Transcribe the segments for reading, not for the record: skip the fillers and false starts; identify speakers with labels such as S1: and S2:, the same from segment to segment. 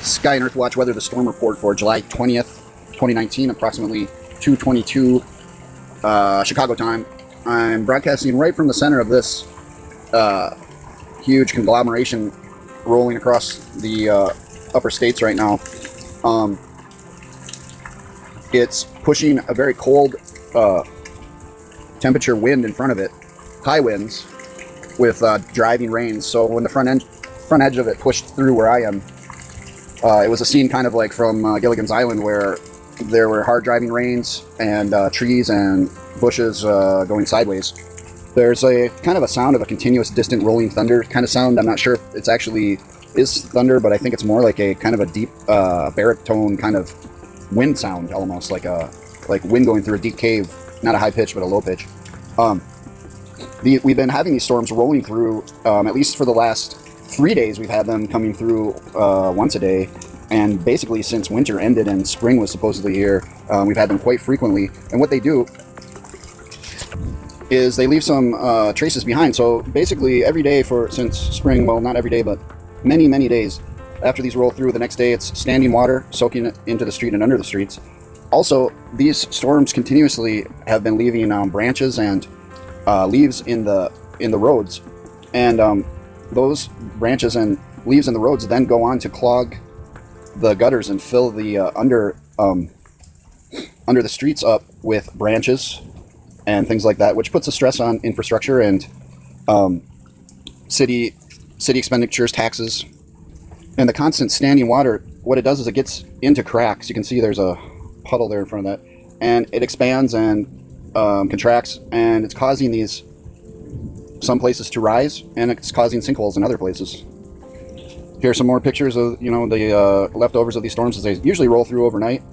S1: Sky and Earth Watch weather the storm report for July 20th, 2019, approximately 2:22 Chicago time. I'm broadcasting right from the center of this huge conglomeration rolling across the upper states right now. It's pushing a very cold temperature wind in front of it, high winds with driving rains. So when the front edge of it pushed through where I am, it was a scene kind of like from Gilligan's Island, where there were hard driving rains and trees and bushes going sideways. There's a kind of a sound of a continuous distant rolling thunder kind of sound. I'm not sure if it's actually is thunder, but I think it's more like a kind of a deep baritone kind of wind sound, almost like wind going through a deep cave. Not a high pitch, but a low pitch. We've been having these storms rolling through, at least for the last 3 days. We've had them coming through once a day, and basically since winter ended and spring was supposedly here, we've had them quite frequently. And what they do is they leave some traces behind. So basically every day since spring, well, not every day, but many days after these roll through, the next day it's standing water soaking it into the street and under the streets. Also, these storms continuously have been leaving branches and leaves in the roads, and those branches and leaves in the roads then go on to clog the gutters and fill the under the streets up with branches and things like that, which puts a stress on infrastructure and city expenditures, taxes. And the constant standing water, what it does is it gets into cracks. You can see there's a puddle there in front of that, and it expands and contracts, and it's causing some places to rise, and it's causing sinkholes in other places. Here are some more pictures of the leftovers of these storms as they usually roll through overnight.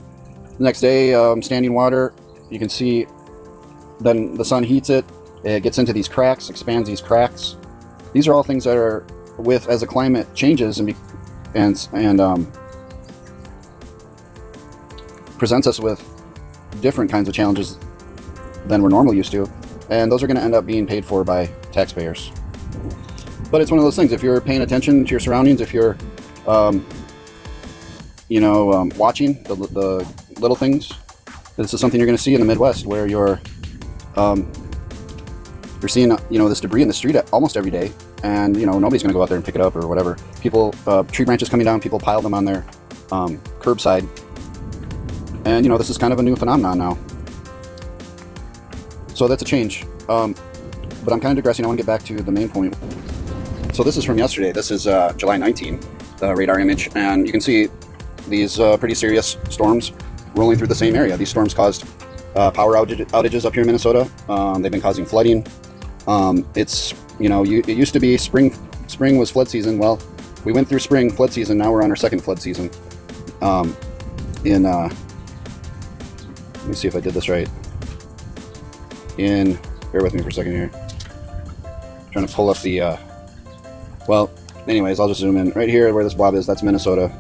S1: The next day, standing water, you can see then the sun heats it, it gets into these cracks, expands these cracks. These are all things that are as the climate changes and presents us with different kinds of challenges than we're normally used to, and those are going to end up being paid for by taxpayers. But it's one of those things, if you're paying attention to your surroundings, if you're watching the little things, this is something you're going to see in the Midwest, where you're seeing this debris in the street almost every day, and nobody's going to go out there and pick it up or whatever. People, tree branches coming down, people pile them on their curbside, and this is kind of a new phenomenon now. So that's a change, but I'm kind of digressing. I want to get back to the main point. So this is from yesterday. This is July 19, the radar image, and you can see these pretty serious storms rolling through the same area. These storms caused power outages up here in Minnesota. They've been causing flooding. It used to be spring was flood season. Well, we went through spring, flood season. Now we're on our second flood season. Let me see if I did this right. Bear with me for a second here. I'm trying to pull up the, well, anyways, I'll just zoom in. Right here where this blob is, that's Minnesota.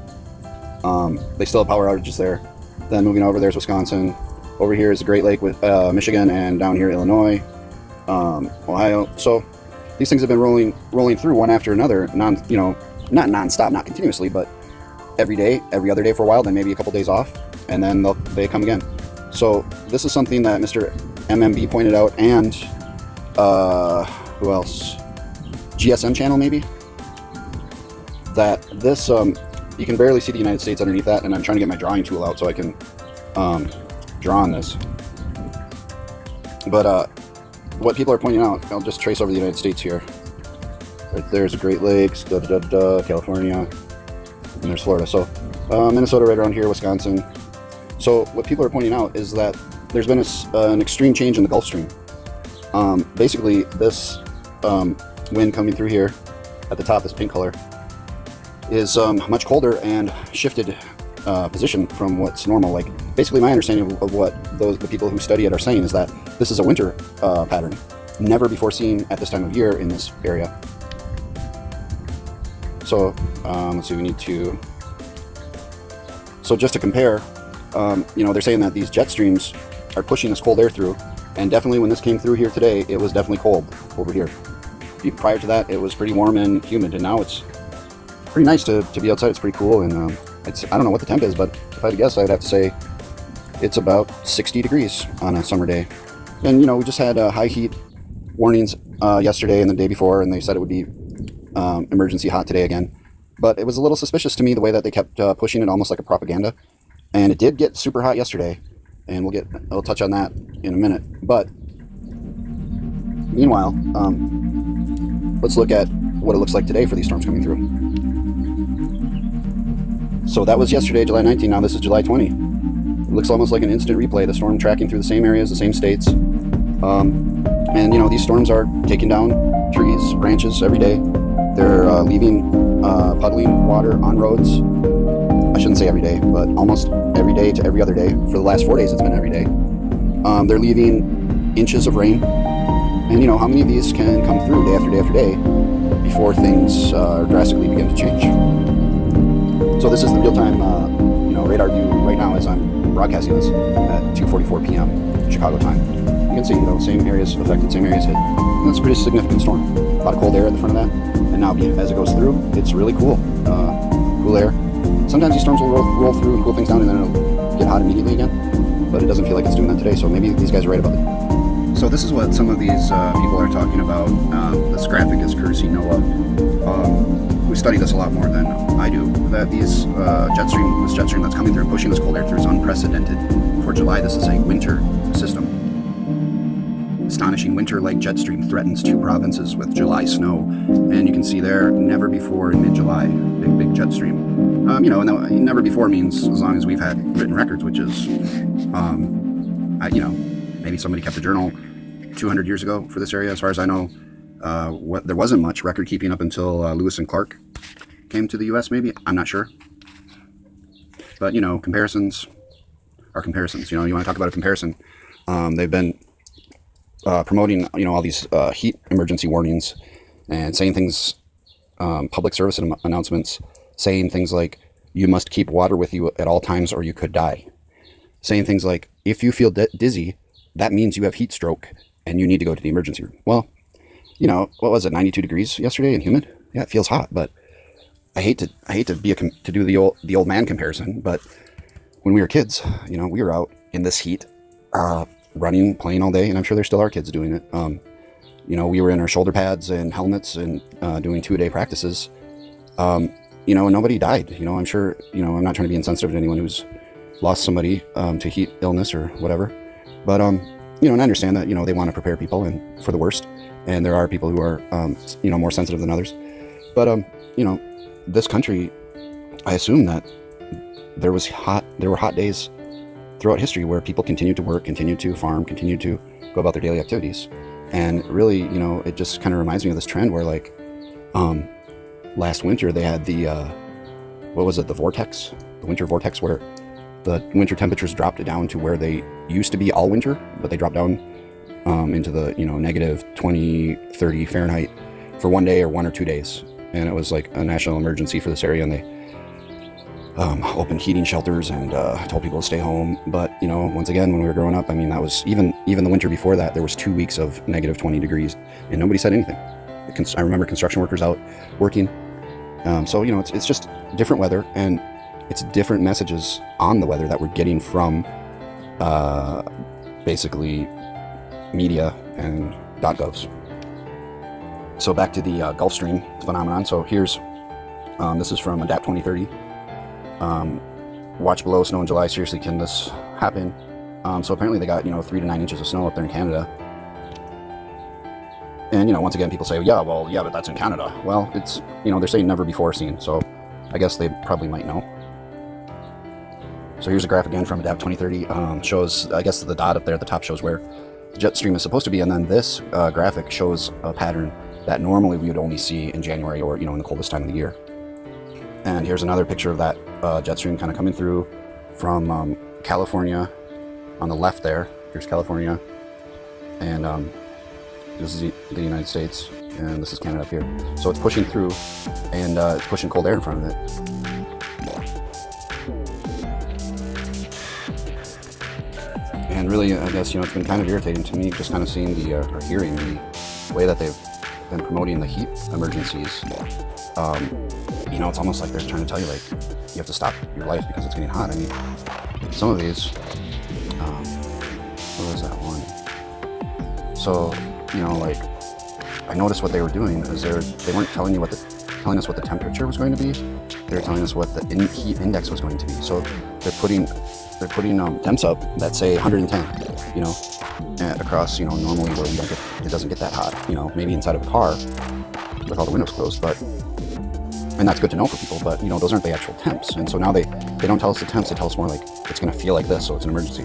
S1: They still have power outages there. Then moving over, there's Wisconsin. Over here is the Great Lake with Michigan, and down here, Illinois, Ohio. So these things have been rolling through one after another, not nonstop, not continuously, but every day, every other day for a while, then maybe a couple days off, and then they come again. So this is something that Mr. MMB pointed out, and who else? GSM channel maybe? That this, you can barely see the United States underneath that, and I'm trying to get my drawing tool out so I can draw on this. But what people are pointing out, I'll just trace over the United States here. Right there's the Great Lakes, California, and there's Florida. So Minnesota right around here, Wisconsin. So what people are pointing out is that there's been an extreme change in the Gulf Stream. Basically, this wind coming through here at the top, this pink color, is much colder and shifted position from what's normal. Like, basically, my understanding of what the people who study it are saying is that this is a winter pattern, never before seen at this time of year in this area. So let's see, we need to. So just to compare, they're saying that these jet streams are pushing this cold air through, and definitely when this came through here today, it was definitely cold over here. Prior to that, it was pretty warm and humid, and now it's pretty nice to be outside. It's pretty cool, and I don't know what the temp is, but if I had to guess, I'd have to say it's about 60 degrees on a summer day. And, you know, we just had high heat warnings yesterday and the day before, and they said it would be emergency hot today again. But it was a little suspicious to me the way that they kept pushing it almost like a propaganda. And it did get super hot yesterday, and I'll touch on that in a minute. But meanwhile, let's look at what it looks like today for these storms coming through. So that was yesterday, July 19. Now this is July 20. It looks almost like an instant replay. The storm tracking through the same areas, the same states. And, you know, these storms are taking down trees, branches every day. They're leaving puddling water on roads. I shouldn't say every day, but almost every day to every other day. For the last 4 days, it's been every day. They're leaving inches of rain. And, you know, how many of these can come through day after day after day before things drastically begin to change? So this is the real-time, radar view right now as I'm broadcasting this at 2:44 p.m. Chicago time. You can see, same areas affected, same areas hit. And that's a pretty significant storm. A lot of cold air at the front of that. And now, as it goes through, it's really cool. Cool air. Sometimes these storms will roll through and cool things down, and then it'll get hot immediately again. But it doesn't feel like it's doing that today, so maybe these guys are right about it. So this is what some of these people are talking about. This graphic is courtesy NOAA, who study this a lot more than I do. That this jet stream that's coming through and pushing this cold air through is unprecedented. For July, this is a winter system. Astonishing winter-like jet stream threatens 2 provinces with July snow. And you can see there, never before in mid-July, big jet stream. And never before means as long as we've had written records, which is, maybe somebody kept a journal 200 years ago for this area. As far as I know, there wasn't much record keeping up until Lewis and Clark came to the U.S. Maybe, I'm not sure. But comparisons are comparisons. You want to talk about a comparison? They've been promoting all these heat emergency warnings and saying things, public service announcements, saying things like you must keep water with you at all times or you could die. Saying things like if you feel dizzy, that means you have heat stroke and you need to go to the emergency room. Well, what was it, 92 degrees yesterday and humid? Yeah, it feels hot, but I hate to do the old man comparison, but when we were kids, we were out in this heat, running, playing all day, and I'm sure there still are kids doing it. We were in our shoulder pads and helmets and doing 2-a-day practices. And nobody died. I'm sure, I'm not trying to be insensitive to anyone who's lost somebody to heat illness or whatever. But, and I understand that, they want to prepare people and for the worst. And there are people who are, more sensitive than others. But, this country, I assume that there were hot days throughout history where people continued to work, continued to farm, continued to go about their daily activities. And really, it just kind of reminds me of this trend where last winter they had the winter vortex, where the winter temperatures dropped down to where they used to be all winter, but they dropped down into the negative 20, 30 Fahrenheit for 1 day or 1 or 2 days. And it was like a national emergency for this area, and they opened heating shelters and told people to stay home. But once again, when we were growing up, that was even the winter before that, there was 2 weeks of negative 20 degrees and nobody said anything. I remember construction workers out working. So it's just different weather, and it's different messages on the weather that we're getting from basically media and .govs. So back to the Gulf Stream phenomenon. So here's this is from Adapt 2030. Watch below, snow in July. Seriously, can this happen? So apparently they got 3 to 9 inches of snow up there in Canada. And once again, people say, yeah, but that's in Canada. Well, it's they're saying never before seen. So I guess they probably might know. So here's a graph again from Adapt 2030. Shows, I guess the dot up there at the top shows where the jet stream is supposed to be, and then this graphic shows a pattern that normally we would only see in January or in the coldest time of the year. And here's another picture of that jet stream kind of coming through from California on the left there. Here's California, and this is the United States, and this is Canada up here. So it's pushing through, and it's pushing cold air in front of it. And really, I guess, it's been kind of irritating to me just kind of seeing or hearing the way that they've been promoting the heat emergencies. you know, it's almost like they're trying to tell you, like, you have to stop your life because it's getting hot. I mean, some of these, what was that one? So, you know, like, I noticed what they were doing is they weren't telling us what the temperature was going to be. They were telling us what the heat index was going to be. So they're putting temps up that say 110, you know, across, you know, normally where it doesn't get that hot, you know, maybe inside of a car with all the windows closed, and that's good to know for people, but, you know, those aren't the actual temps. And so now they don't tell us the temps, they tell us more like it's going to feel like this, so it's an emergency.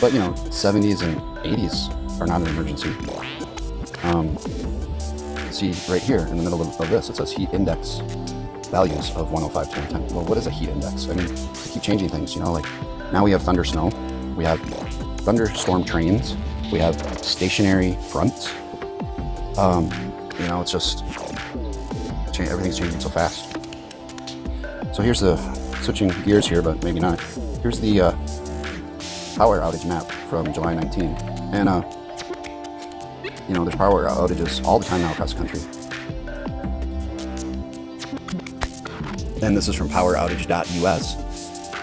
S1: But, you know, 70s and 80s are not an emergency. See right here in the middle of this, it says heat index values of 105 to 110. Well, what is a heat index? I mean, they keep changing things, you know, like now we have thunder snow, we have thunderstorm trains, we have stationary fronts. You know, it's just, everything's changing so fast. So here's the, switching gears here, but maybe not. Here's the power outage map from July 19. And, you know, there's power outages all the time now across the country. And this is from poweroutage.us.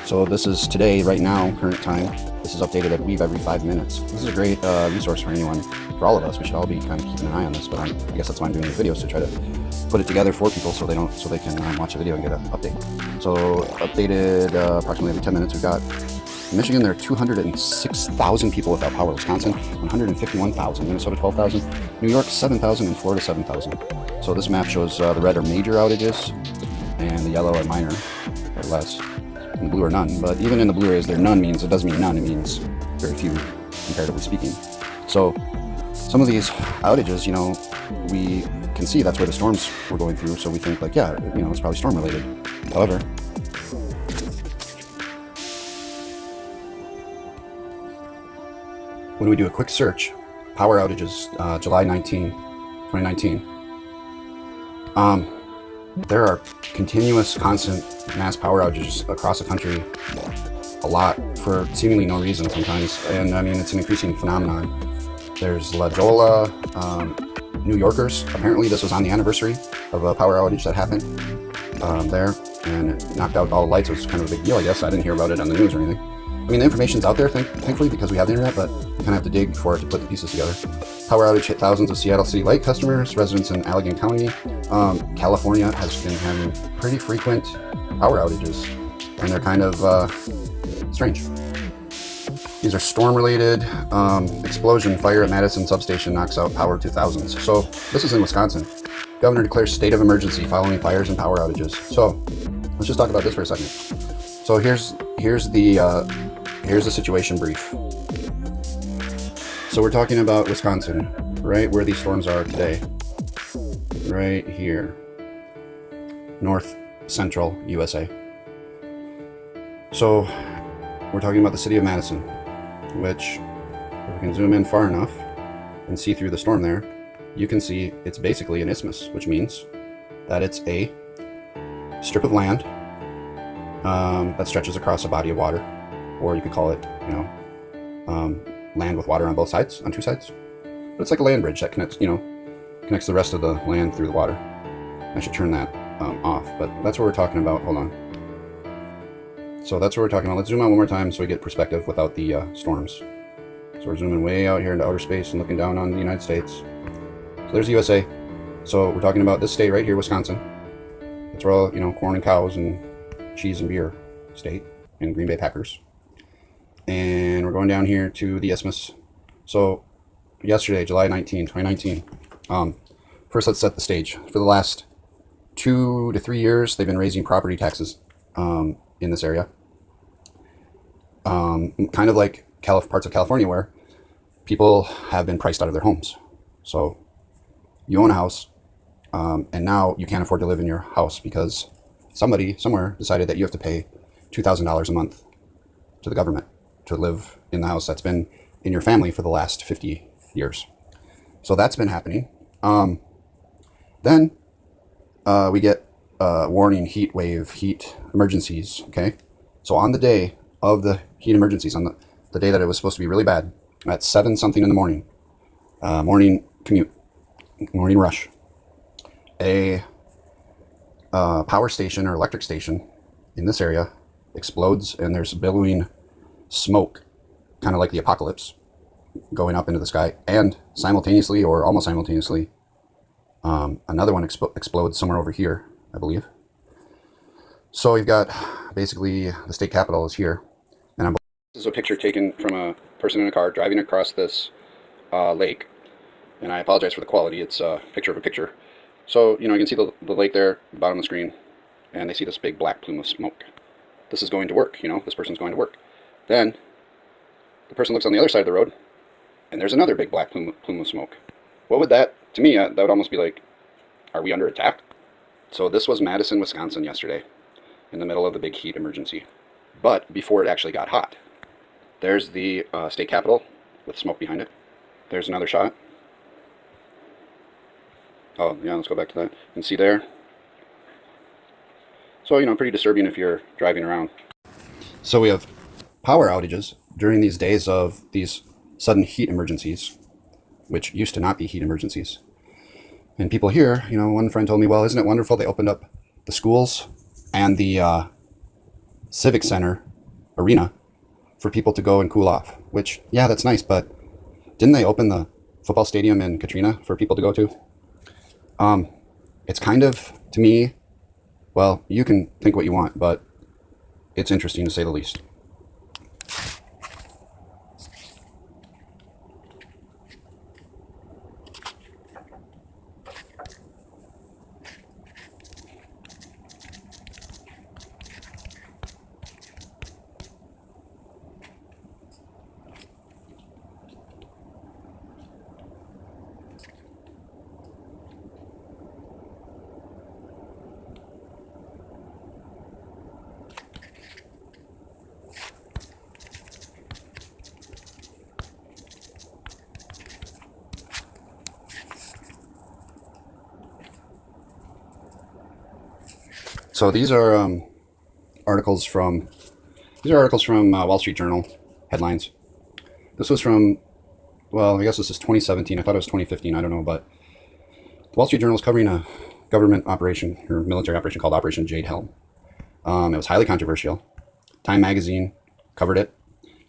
S1: So this is today, right now, current time. This is updated, I believe, every 5 minutes. This is a great resource for anyone, for all of us. We should all be kind of keeping an eye on this, but I guess that's why I'm doing these videos, to try to put it together for people so they can watch a video and get an update. So updated approximately every 10 minutes. We've got in Michigan, there are 206,000 people without power. Wisconsin, 151,000. Minnesota, 12,000. New York, 7,000. And Florida, 7,000. So this map shows the red are major outages, and the yellow are minor, or less. And the blue are none. But even in the blue areas, there none means, it doesn't mean none. It means very few, comparatively speaking. So some of these outages, you know, we can see that's where the storms were going through. So we think, like, yeah, you know, it's probably storm related. However, when we do a quick search, power outages, July 19, 2019, there are continuous, constant mass power outages across the country, a lot, for seemingly no reason sometimes. And I mean, it's an increasing phenomenon. There's La Jolla, New Yorkers. Apparently this was on the anniversary of a power outage that happened there, and it knocked out all the lights. It was kind of a big deal, I guess. I didn't hear about it on the news or anything. I mean, the information's out there, thankfully, because we have the internet, but you kind of have to dig for it to put the pieces together. Power outage hit thousands of Seattle City Light customers, residents in Allegheny County. California has been having pretty frequent power outages, and they're kind of strange. These are storm-related. Explosion, fire at Madison substation knocks out power to thousands. So this is in Wisconsin. Governor declares state of emergency following fires and power outages. So let's just talk about this for a second. So here's the situation brief. So we're talking about Wisconsin, right where these storms are today. Right here. North Central USA. So we're talking about the city of Madison, which, if we can zoom in far enough and see through the storm there, you can see it's basically an isthmus, which means that it's a strip of land that stretches across a body of water, or you could call it, you know, land with water on both sides, on two sides. But it's like a land bridge that connects the rest of the land through the water. I should turn that off, but that's what we're talking about. Hold on. So that's what we're talking about. Let's zoom out one more time so we get perspective without the storms. So we're zooming way out here into outer space and looking down on the United States. So there's the USA. So we're talking about this state right here, Wisconsin. It's where all, you know, corn and cows and cheese and beer state, and Green Bay Packers. And we're going down here to the isthmus. So yesterday, July 19, 2019, first let's set the stage. For the last 2 to 3 years, they've been raising property taxes in this area. Kind of like parts of California where people have been priced out of their homes. So you own a house, and now you can't afford to live in your house because somebody somewhere decided that you have to pay $2,000 a month to the government to live in the house that's been in your family for the last 50 years. So that's been happening. Then we get warning heat wave, heat emergencies. Okay. So on the day of the heat emergencies, on the day that it was supposed to be really bad, at 7 something in the morning, morning commute, morning rush, a power station or electric station in this area explodes, and there's billowing smoke, kind of like the apocalypse, going up into the sky. And simultaneously, or almost simultaneously, another one explodes somewhere over here, I believe. So you've got basically the state capitol is here, and this is a picture taken from a person in a car driving across this lake. And I apologize for the quality. It's a picture of a picture. So, you can see the lake there, bottom of the screen, and they see this big black plume of smoke. This is going to work, this person's going to work. Then, the person looks on the other side of the road, and there's another big black plume of smoke. What would that, to me, that would almost be like, are we under attack? So this was Madison, Wisconsin yesterday, in the middle of the big heat emergency. But before it actually got hot. There's the state capitol with smoke behind it. There's another shot. Oh, yeah, let's go back to that. And see there? So, pretty disturbing if you're driving around. So we have power outages during these days of these sudden heat emergencies, which used to not be heat emergencies. And people here, one friend told me, well, isn't it wonderful they opened up the schools and the civic center arena for people to go and cool off? Which, yeah, that's nice, but didn't they open the football stadium in Katrina for people to go to? It's kind of, to me, well, you can think what you want, but it's interesting to say the least. So these are articles from Wall Street Journal headlines. This was from, well, I guess this is 2017. I thought it was 2015. I don't know, but the Wall Street Journal is covering a government operation or military operation called Operation Jade Helm. It was highly controversial. Time magazine covered it,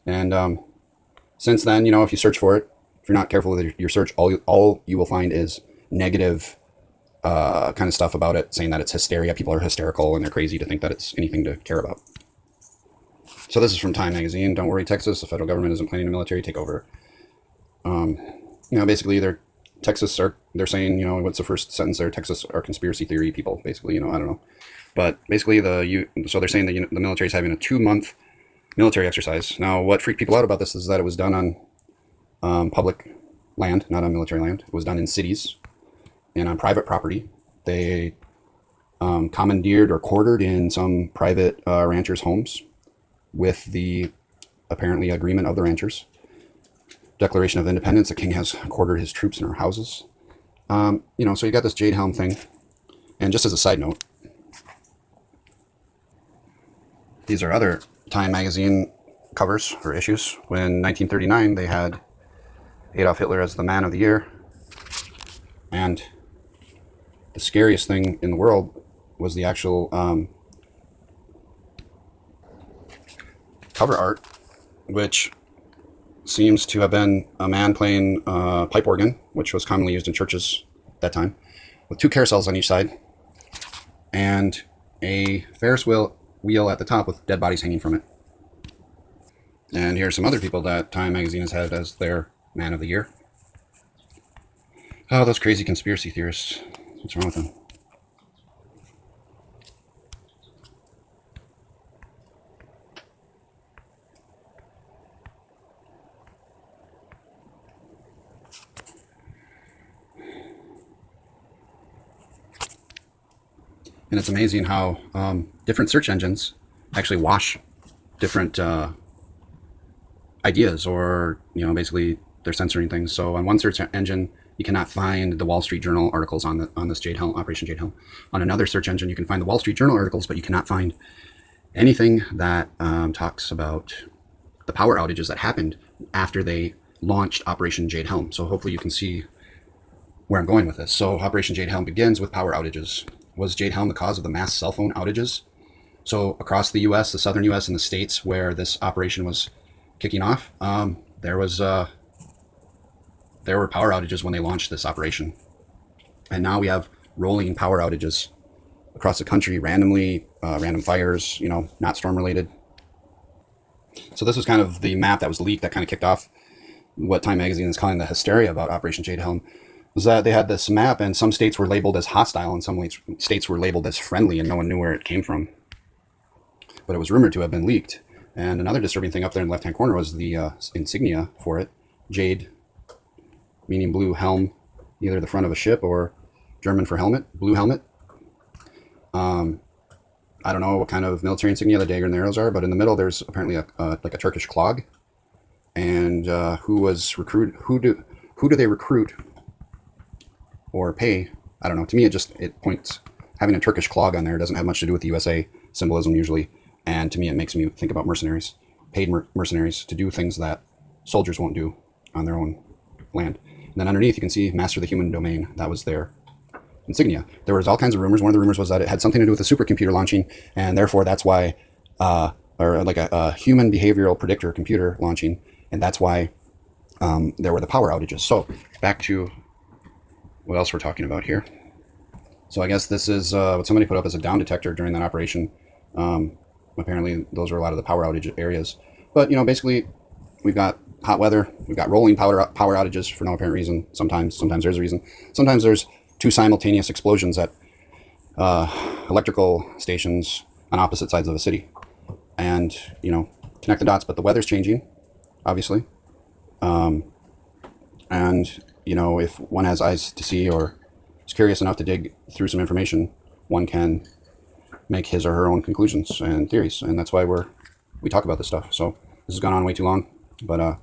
S1: and since then, if you search for it, if you're not careful with your search, all you will find is negative kind of stuff about it, saying that it's hysteria. People are hysterical and they're crazy to think that it's anything to care about. So this is from Time magazine. Don't worry, Texas. The federal government isn't planning a military takeover. Basically, they're saying, what's the first sentence there? Texas are conspiracy theory people. Basically, I don't know. But basically, so they're saying that the military is having a 2-month military exercise. Now, what freaked people out about this is that it was done on public land, not on military land. It was done in cities and on private property. They commandeered or quartered in some private ranchers' homes with the apparently agreement of the ranchers. Declaration of Independence, the king has quartered his troops in our houses. So you got this Jade Helm thing. And just as a side note, these are other Time magazine covers or issues. When 1939, they had Adolf Hitler as the man of the year. And the scariest thing in the world was the actual cover art, which seems to have been a man playing pipe organ, which was commonly used in churches at that time, with 2 carousels on each side, and a Ferris wheel at the top with dead bodies hanging from it. And here's some other people that Time magazine has had as their man of the year. Oh, those crazy conspiracy theorists. What's wrong with them? And it's amazing how different search engines actually wash different ideas, or basically they're censoring things. So on one search engine, you cannot find the Wall Street Journal articles on this Jade Helm, Operation Jade Helm. On another search engine, you can find the Wall Street Journal articles, but you cannot find anything that talks about the power outages that happened after they launched Operation Jade Helm. So hopefully you can see where I'm going with this. So Operation Jade Helm begins with power outages was Jade Helm the cause of the mass cell phone outages? So across the U.S., the southern U.S., and the states where this operation was kicking off, there were power outages when they launched this operation, and now we have rolling power outages across the country randomly, random fires, you know, not storm related. So this was kind of the map that was leaked that kind of kicked off what Time Magazine is calling the hysteria about Operation Jade Helm. Was that they had this map, and some states were labeled as hostile and some states were labeled as friendly, and no one knew where it came from. But it was rumored to have been leaked. And another disturbing thing up there in the left-hand corner was the insignia for it. Jade, meaning blue, helm, either the front of a ship or German for helmet, blue helmet. I don't know what kind of military insignia the dagger and the arrows are, but in the middle there's apparently like a Turkish clog. And who do they recruit or pay? I don't know. To me, it points, having a Turkish clog on there doesn't have much to do with the USA symbolism usually. And to me, it makes me think about mercenaries, paid mercenaries to do things that soldiers won't do on their own land. And then underneath, you can see master the human domain. That was their insignia. There was all kinds of rumors. One of the rumors was that it had something to do with a supercomputer launching, and therefore that's why, or like a human behavioral predictor computer launching, and that's why there were the power outages. So back to what else we're talking about here. So I guess this is what somebody put up as a down detector during that operation. Apparently those were a lot of the power outage areas. But, you know, basically we've got hot weather, we've got rolling power outages for no apparent reason. Sometimes there's a reason. Sometimes there's two simultaneous explosions at electrical stations on opposite sides of a city. And, you know, connect the dots, but the weather's changing, obviously. And, you know, if one has eyes to see or is curious enough to dig through some information, one can make his or her own conclusions and theories. And that's why we talk about this stuff. So this has gone on way too long, but